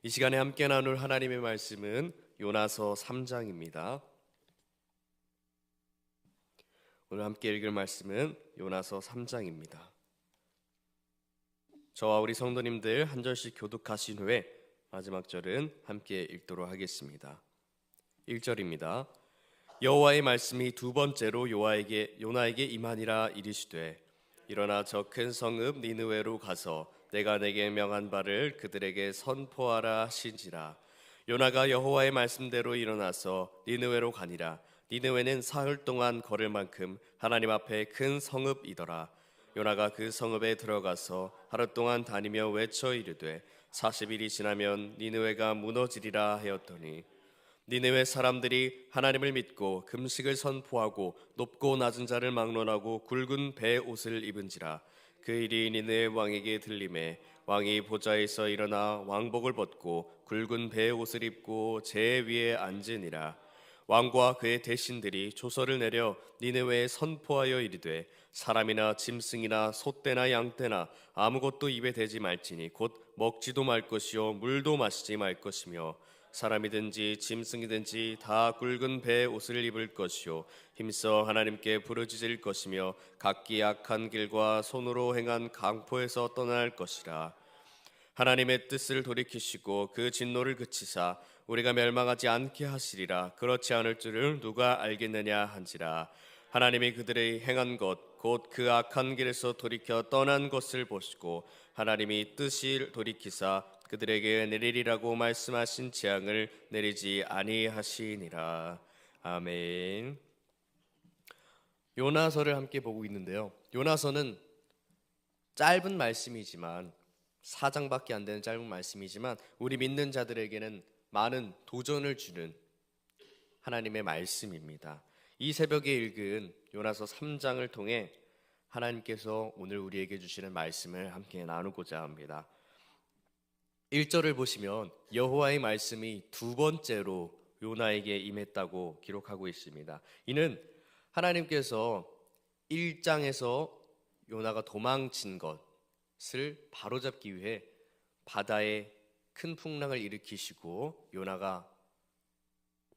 이 시간에 함께 나눌 하나님의 말씀은 요나서 3장입니다. 오늘 함께 읽을 말씀은 요나서 3장입니다. 저와 우리 성도님들 한 절씩 교독하신 후에 마지막 절은 함께 읽도록 하겠습니다. 1절입니다. 여호와의 말씀이 두 번째로 요나에게 임하니라 이르시되 일어나 저 큰 성읍 니느웨로 가서 내가 내게 명한 바를 그들에게 선포하라 하신지라. 요나가 여호와의 말씀대로 일어나서 니느웨로 가니라. 니느웨는 사흘 동안 걸을 만큼 하나님 앞에 큰 성읍이더라. 요나가 그 성읍에 들어가서 하루 동안 다니며 외쳐 이르되 40일이 지나면 니느웨가 무너지리라 하였더니 니느웨 사람들이 하나님을 믿고 금식을 선포하고 높고 낮은 자를 막론하고 굵은 배 옷을 입은지라. 그 일이 니느웨 왕에게 들림에 왕이 보좌에서 일어나 왕복을 벗고 굵은 배 옷을 입고 제 위에 앉으니라. 왕과 그의 대신들이 조서를 내려 니느웨에 선포하여 이르되 사람이나 짐승이나 소떼나 양떼나 아무것도 입에 대지 말지니 곧 먹지도 말 것이요 물도 마시지 말 것이며 사람이든지 짐승이든지 다 굵은 배 옷을 입을 것이요 힘써 하나님께 부르짖을 것이며 각기 악한 길과 손으로 행한 강포에서 떠날 것이라. 하나님의 뜻을 돌이키시고 그 진노를 그치사 우리가 멸망하지 않게 하시리라. 그렇지 않을 줄을 누가 알겠느냐 한지라. 하나님이 그들의 행한 것 곧 그 악한 길에서 돌이켜 떠난 것을 보시고 하나님이 뜻을 돌이키사 그들에게 내리리라고 말씀하신 재앙을 내리지 아니하시니라. 아멘. 요나서를 함께 보고 있는데요. 요나서는 짧은 말씀이지만 4장밖에 안 되는 짧은 말씀이지만 우리 믿는 자들에게는 많은 도전을 주는 하나님의 말씀입니다. 이 새벽에 읽은 요나서 3장을 통해 하나님께서 오늘 우리에게 주시는 말씀을 함께 나누고자 합니다. 1절을 보시면 여호와의 말씀이 두 번째로 요나에게 임했다고 기록하고 있습니다. 이는 하나님께서 1장에서 요나가 도망친 것을 바로잡기 위해 바다에 큰 풍랑을 일으키시고 요나가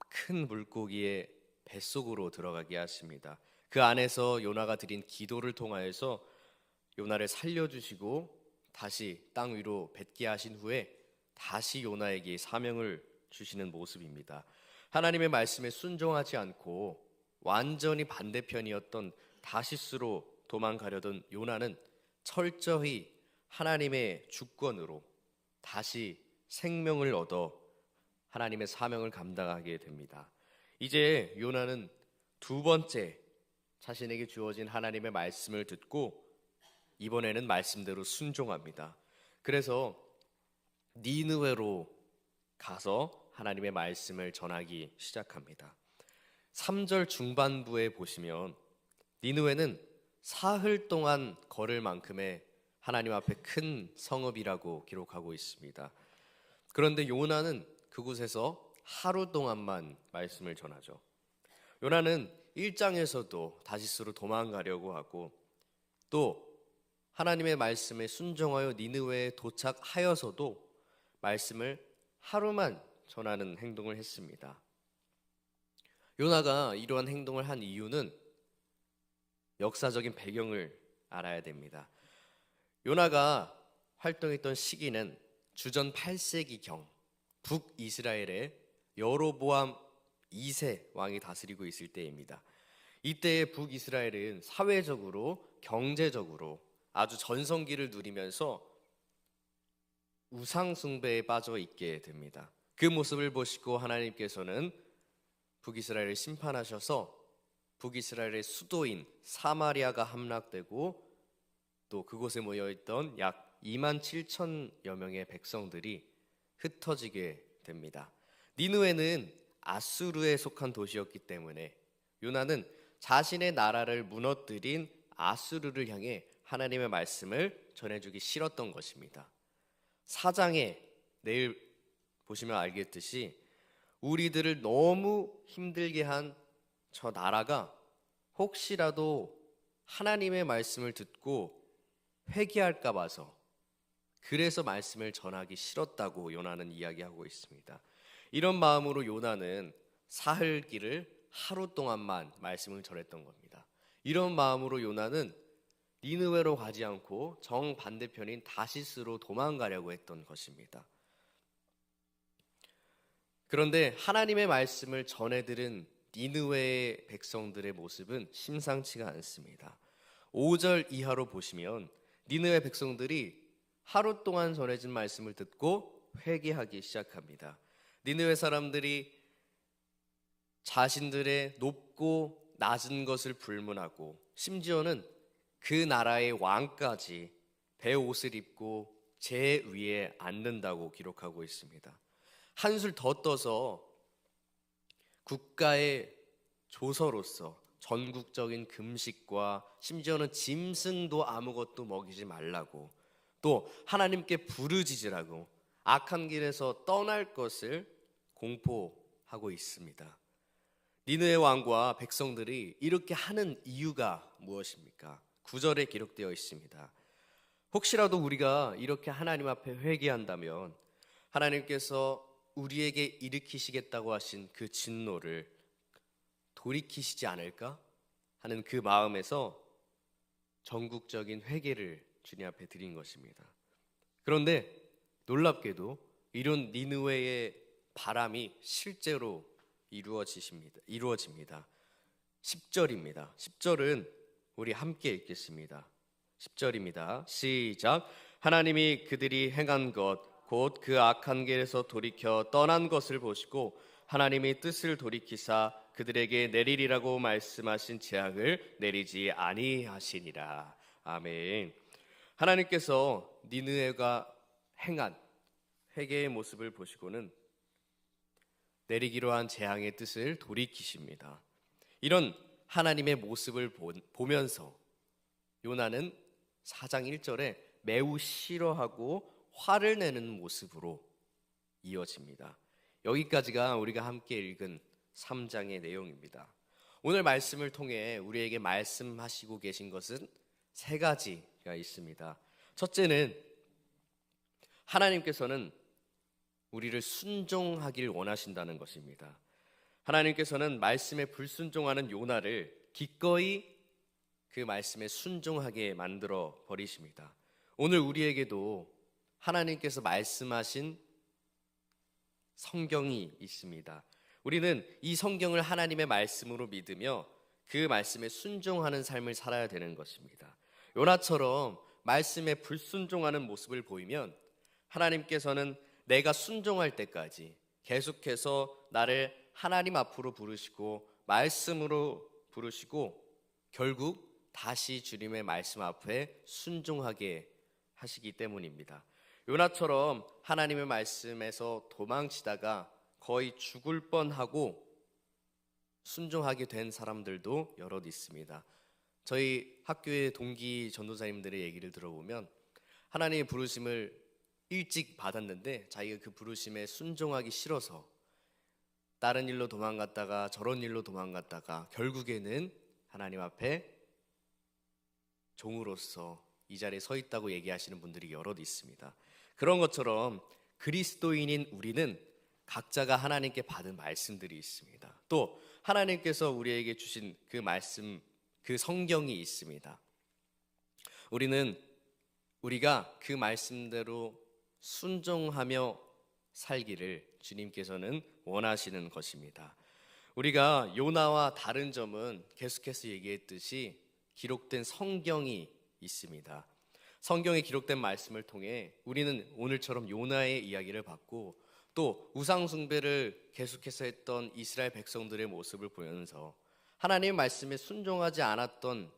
큰 물고기의 뱃속으로 들어가게 하십니다. 그 안에서 요나가 드린 기도를 통하여서 요나를 살려주시고 다시 땅 위로 뱉게 하신 후에 다시 요나에게 사명을 주시는 모습입니다. 하나님의 말씀에 순종하지 않고 완전히 반대편이었던 다시스로 도망가려던 요나는 철저히 하나님의 주권으로 다시 생명을 얻어 하나님의 사명을 감당하게 됩니다. 이제 요나는 두 번째 자신에게 주어진 하나님의 말씀을 듣고 이번에는 말씀대로 순종합니다. 그래서 니느웨로 가서 하나님의 말씀을 전하기 시작합니다. 3절 중반부에 보시면 니느웨는 사흘 동안 걸을 만큼의 하나님 앞에 큰 성읍이라고 기록하고 있습니다. 그런데 요나는 그곳에서 하루 동안만 말씀을 전하죠. 요나는 1장에서도 다시스로 도망가려고 하고 또 하나님의 말씀에 순종하여 니느웨에 도착하여서도 말씀을 하루만 전하는 행동을 했습니다. 요나가 이러한 행동을 한 이유는 역사적인 배경을 알아야 됩니다. 요나가 활동했던 시기는 주전 8세기경 북이스라엘의 여로보암 2세 왕이 다스리고 있을 때입니다. 이때의 북이스라엘은 사회적으로 경제적으로 아주 전성기를 누리면서 우상 숭배에 빠져 있게 됩니다. 그 모습을 보시고 하나님께서는 북이스라엘을 심판하셔서 북이스라엘의 수도인 사마리아가 함락되고 또 그곳에 모여있던 약 2만 7천여 명의 백성들이 흩어지게 됩니다. 니느웨는 아수르에 속한 도시였기 때문에 요나는 자신의 나라를 무너뜨린 아수르를 향해 하나님의 말씀을 전해주기 싫었던 것입니다. 4장에 내일 보시면 알겠듯이 우리들을 너무 힘들게 한 저 나라가 혹시라도 하나님의 말씀을 듣고 회개할까 봐서 그래서 말씀을 전하기 싫었다고 요나는 이야기하고 있습니다. 이런 마음으로 요나는 사흘길을 하루 동안만 말씀을 전했던 겁니다. 이런 마음으로 요나는 니느웨로 가지 않고 정반대편인 다시스로 도망가려고 했던 것입니다. 그런데 하나님의 말씀을 전해들은 니느웨의 백성들의 모습은 심상치가 않습니다. 5절 이하로 보시면 니느웨 백성들이 하루 동안 전해진 말씀을 듣고 회개하기 시작합니다. 니느웨 사람들이 자신들의 높고 낮은 것을 불문하고 심지어는 그 나라의 왕까지 베옷을 입고 제 위에 앉는다고 기록하고 있습니다. 한술 더 떠서 국가의 조서로서 전국적인 금식과 심지어는 짐승도 아무것도 먹이지 말라고, 또 하나님께 부르짖으라고 악한 길에서 떠날 것을 공포하고 있습니다. 니느웨 왕과 백성들이 이렇게 하는 이유가 무엇입니까? 9절에 기록되어 있습니다. 혹시라도 우리가 이렇게 하나님 앞에 회개한다면 하나님께서 우리에게 일으키시겠다고 하신 그 진노를 돌이키시지 않을까 하는 그 마음에서 전국적인 회개를 주님 앞에 드린 것입니다. 그런데 놀랍게도 이런 니느웨의 바람이 실제로 이루어집니다. 10절입니다. 10절은 우리 함께 읽겠습니다. 10절입니다. 시작. 하나님이 그들이 행한 것 곧 그 악한 길에서 돌이켜 떠난 것을 보시고 하나님이 뜻을 돌이키사 그들에게 내리리라고 말씀하신 재앙을 내리지 아니하시니라. 아멘. 하나님께서 니느웨가 행한 회개의 모습을 보시고는 내리기로 한 재앙의 뜻을 돌이키십니다. 이런 하나님의 모습을 보면서 요나는 4장 1절에 매우 싫어하고 화를 내는 모습으로 이어집니다. 여기까지가 우리가 함께 읽은 3장의 내용입니다. 오늘 말씀을 통해 우리에게 말씀하시고 계신 것은 3가지가 있습니다. 첫째는 하나님께서는 우리를 순종하길 원하신다는 것입니다. 하나님께서는 말씀에 불순종하는 요나를 기꺼이 그 말씀에 순종하게 만들어 버리십니다. 오늘 우리에게도 하나님께서 말씀하신 성경이 있습니다. 우리는 이 성경을 하나님의 말씀으로 믿으며 그 말씀에 순종하는 삶을 살아야 되는 것입니다. 요나처럼 말씀에 불순종하는 모습을 보이면 하나님께서는 내가 순종할 때까지 계속해서 나를 하나님 앞으로 부르시고 말씀으로 부르시고 결국 다시 주님의 말씀 앞에 순종하게 하시기 때문입니다. 요나처럼 하나님의 말씀에서 도망치다가 거의 죽을 뻔하고 순종하게 된 사람들도 여럿 있습니다. 저희 학교의 동기 전도사님들의 얘기를 들어보면 하나님의 부르심을 일찍 받았는데 자기가 그 부르심에 순종하기 싫어서 다른 일로 도망갔다가 저런 일로 도망갔다가 결국에는 하나님 앞에 종으로서 이 자리에 서 있다고 얘기하시는 분들이 여럿 있습니다. 그런 것처럼 그리스도인인 우리는 각자가 하나님께 받은 말씀들이 있습니다. 또 하나님께서 우리에게 주신 그 말씀, 그 성경이 있습니다. 우리가 그 말씀대로 순종하며 살기를 주님께서는 원하시는 것입니다. 우리가 요나와 다른 점은 계속해서 얘기했듯이 기록된 성경이 있습니다. 성경에 기록된 말씀을 통해 우리는 오늘처럼 요나의 이야기를 받고 또 우상 숭배를 계속해서 했던 이스라엘 백성들의 모습을 보면서 하나님의 말씀에 순종하지 않았던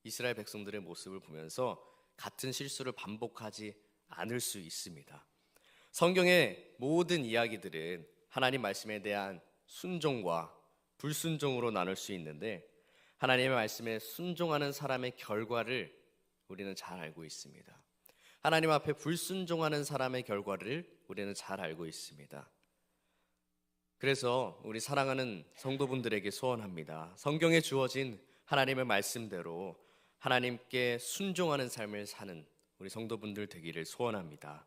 이스라엘 백성들의 모습을 보면서 같은 실수를 반복하지 않을 수 있습니다. 성경의 모든 이야기들은 하나님 말씀에 대한 순종과 불순종으로 나눌 수 있는데 하나님의 말씀에 순종하는 사람의 결과를 우리는 잘 알고 있습니다. 하나님 앞에 불순종하는 사람의 결과를 우리는 잘 알고 있습니다. 그래서 우리 사랑하는 성도분들에게 소원합니다. 성경에 주어진 하나님의 말씀대로 하나님께 순종하는 삶을 사는 우리 성도분들 되기를 소원합니다.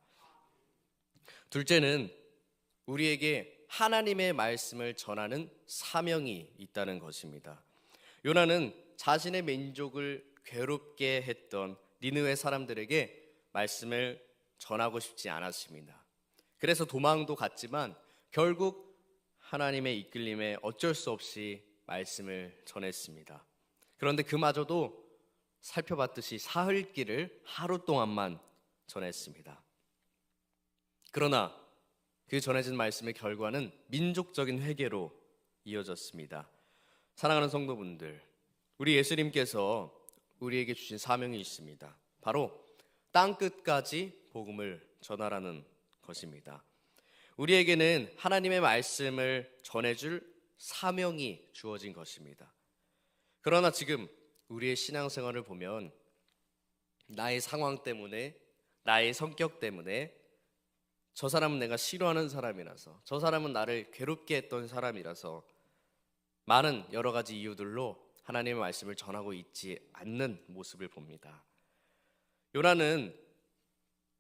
둘째는 우리에게 하나님의 말씀을 전하는 사명이 있다는 것입니다. 요나는 자신의 민족을 괴롭게 했던 니느웨 사람들에게 말씀을 전하고 싶지 않았습니다. 그래서 도망도 갔지만 결국 하나님의 이끌림에 어쩔 수 없이 말씀을 전했습니다. 그런데 그마저도 살펴봤듯이 사흘길을 하루 동안만 전했습니다. 그러나 그 전해진 말씀의 결과는 민족적인 회개로 이어졌습니다. 사랑하는 성도분들, 우리 예수님께서 우리에게 주신 사명이 있습니다. 바로 땅끝까지 복음을 전하라는 것입니다. 우리에게는 하나님의 말씀을 전해줄 사명이 주어진 것입니다. 그러나 지금 우리의 신앙생활을 보면 나의 상황 때문에, 나의 성격 때문에, 저 사람은 내가 싫어하는 사람이라서, 저 사람은 나를 괴롭게 했던 사람이라서 많은 여러 가지 이유들로 하나님의 말씀을 전하고 있지 않는 모습을 봅니다. 요나는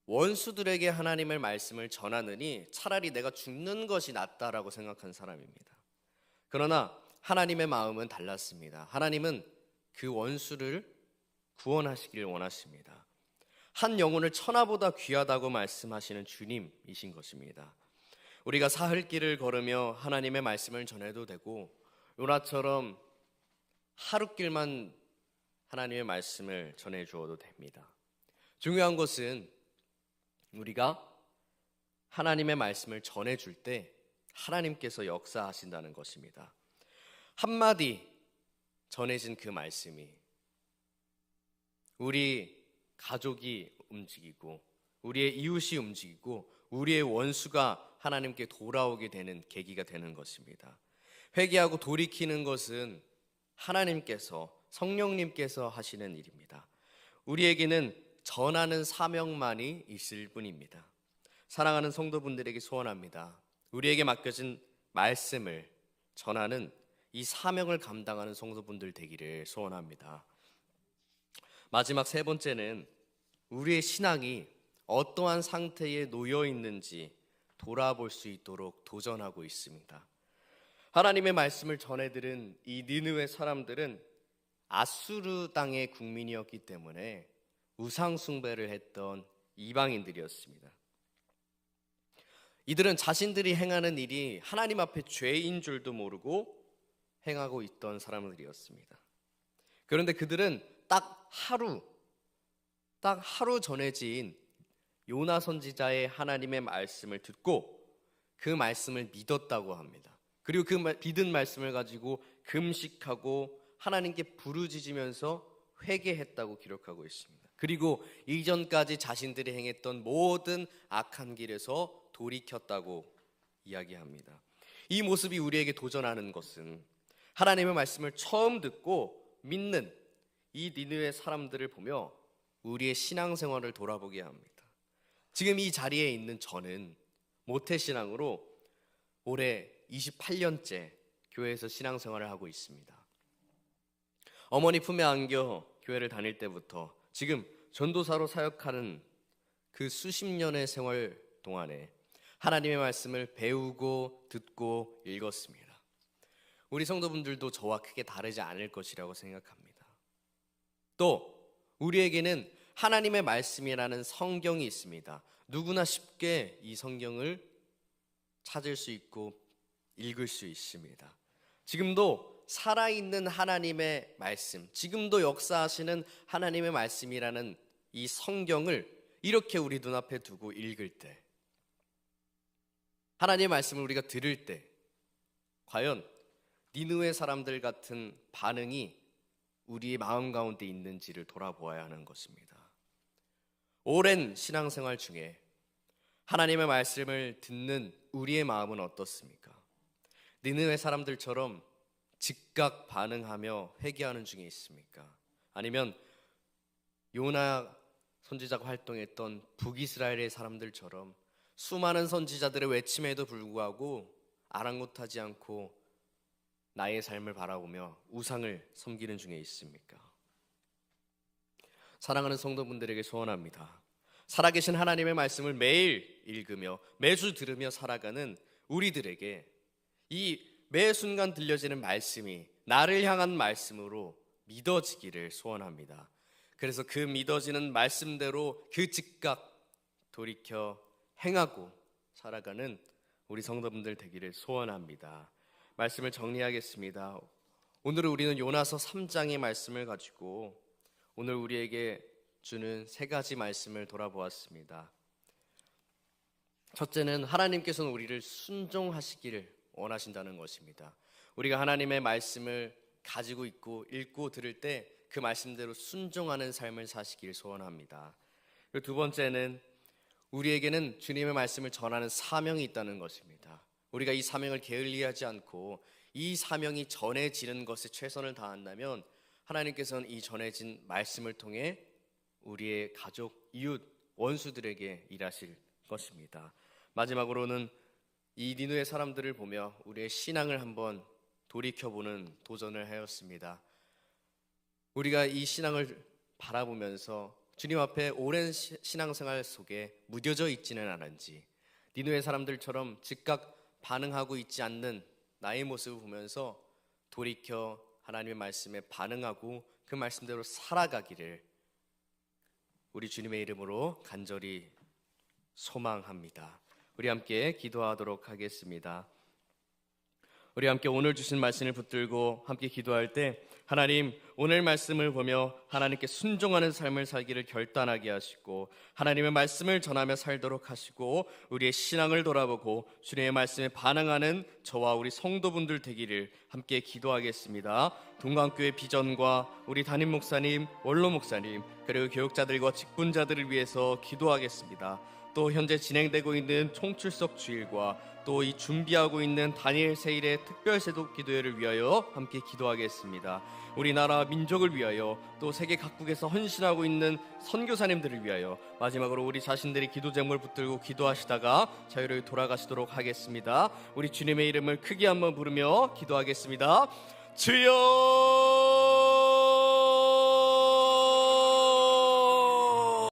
원수들에게 하나님의 말씀을 전하느니 차라리 내가 죽는 것이 낫다라고 생각한 사람입니다. 그러나 하나님의 마음은 달랐습니다. 하나님은 그 원수를 구원하시길 원하십니다. 한 영혼을 천하보다 귀하다고 말씀하시는 주님이신 것입니다. 우리가 사흘길을 걸으며 하나님의 말씀을 전해도 되고 요나처럼 하루길만 하나님의 말씀을 전해 주어도 됩니다. 중요한 것은 우리가 하나님의 말씀을 전해줄 때 하나님께서 역사하신다는 것입니다. 한마디 전해진 그 말씀이 우리 가족이 움직이고 우리의 이웃이 움직이고 우리의 원수가 하나님께 돌아오게 되는 계기가 되는 것입니다. 회개하고 돌이키는 것은 하나님께서, 성령님께서 하시는 일입니다. 우리에게는 전하는 사명만이 있을 뿐입니다. 사랑하는 성도분들에게 소원합니다. 우리에게 맡겨진 말씀을 전하는 이 사명을 감당하는 성도분들 되기를 소원합니다. 마지막 세 번째는 우리의 신앙이 어떠한 상태에 놓여 있는지 돌아볼 수 있도록 도전하고 있습니다. 하나님의 말씀을 전해들은 이 니느웨 사람들은 아수르 땅의 국민이었기 때문에 우상 숭배를 했던 이방인들이었습니다. 이들은 자신들이 행하는 일이 하나님 앞에 죄인 줄도 모르고 행하고 있던 사람들이었습니다. 그런데 그들은 딱 하루 전해진 요나 선지자의 하나님의 말씀을 듣고 그 말씀을 믿었다고 합니다. 그리고 그 믿은 말씀을 가지고 금식하고 하나님께 부르짖으면서 회개했다고 기록하고 있습니다. 그리고 이전까지 자신들이 행했던 모든 악한 길에서 돌이켰다고 이야기합니다. 이 모습이 우리에게 도전하는 것은 하나님의 말씀을 처음 듣고 믿는 이 니느웨 사람들을 보며 우리의 신앙생활을 돌아보게 합니다. 지금 이 자리에 있는 저는 모태신앙으로 올해 28년째 교회에서 신앙생활을 하고 있습니다. 어머니 품에 안겨 교회를 다닐 때부터 지금 전도사로 사역하는 그 수십 년의 생활 동안에 하나님의 말씀을 배우고 듣고 읽었습니다. 우리 성도분들도 저와 크게 다르지 않을 것이라고 생각합니다. 또 우리에게는 하나님의 말씀이라는 성경이 있습니다. 누구나 쉽게 이 성경을 찾을 수 있고 읽을 수 있습니다. 지금도 살아있는 하나님의 말씀, 지금도 역사하시는 하나님의 말씀이라는 이 성경을 이렇게 우리 눈앞에 두고 읽을 때, 하나님의 말씀을 우리가 들을 때 과연 니느웨 사람들 같은 반응이 우리의 마음 가운데 있는지를 돌아보아야 하는 것입니다. 오랜 신앙생활 중에 하나님의 말씀을 듣는 우리의 마음은 어떻습니까? 니느웨 사람들처럼 즉각 반응하며 회개하는 중에 있습니까? 아니면 요나 선지자가 활동했던 북이스라엘의 사람들처럼 수많은 선지자들의 외침에도 불구하고 아랑곳하지 않고 나의 삶을 바라보며 우상을 섬기는 중에 있습니까? 사랑하는 성도분들에게 소원합니다. 살아계신 하나님의 말씀을 매일 읽으며 매주 들으며 살아가는 우리들에게 이 매 순간 들려지는 말씀이 나를 향한 말씀으로 믿어지기를 소원합니다. 그래서 그 믿어지는 말씀대로 그 즉각 돌이켜 행하고 살아가는 우리 성도분들 되기를 소원합니다. 말씀을 정리하겠습니다. 오늘은 우리는 요나서 3장의 말씀을 가지고 오늘 우리에게 주는 세 가지 말씀을 돌아보았습니다. 첫째는 하나님께서는 우리를 순종하시기를 원하신다는 것입니다. 우리가 하나님의 말씀을 가지고 있고 읽고 들을 때 그 말씀대로 순종하는 삶을 사시길 소원합니다. 그리고 두 번째는 우리에게는 주님의 말씀을 전하는 사명이 있다는 것입니다. 우리가 이 사명을 게을리하지 않고 이 사명이 전해지는 것에 최선을 다한다면 하나님께서는 이 전해진 말씀을 통해 우리의 가족, 이웃, 원수들에게 일하실 것입니다. 마지막으로는 이 니느웨 사람들을 보며 우리의 신앙을 한번 돌이켜보는 도전을 하였습니다. 우리가 이 신앙을 바라보면서 주님 앞에 오랜 신앙생활 속에 무뎌져 있지는 않은지, 니느웨 사람들처럼 즉각 반응하고 있지 않는 나의 모습을 보면서 돌이켜 하나님의 말씀에 반응하고 그 말씀대로 살아가기를 우리 주님의 이름으로 간절히 소망합니다. 우리 함께 기도하도록 하겠습니다. 우리 함께 오늘 주신 말씀을 붙들고 함께 기도할 때 하나님, 오늘 말씀을 보며 하나님께 순종하는 삶을 살기를 결단하게 하시고 하나님의 말씀을 전하며 살도록 하시고 우리의 신앙을 돌아보고 주님의 말씀에 반응하는 저와 우리 성도분들 되기를 함께 기도하겠습니다. 동강교회 비전과 우리 담임 목사님, 원로 목사님, 그리고 교육자들과 직분자들을 위해서 기도하겠습니다. 또 현재 진행되고 있는 총출석 주일과 또 이 준비하고 있는 다니엘 세일의 특별 세독 기도회를 위하여 함께 기도하겠습니다. 우리나라 민족을 위하여 또 세계 각국에서 헌신하고 있는 선교사님들을 위하여 마지막으로 우리 자신들이 기도 제목을 붙들고 기도하시다가 자유롭게 돌아가시도록 하겠습니다. 우리 주님의 이름을 크게 한번 부르며 기도하겠습니다. 주여!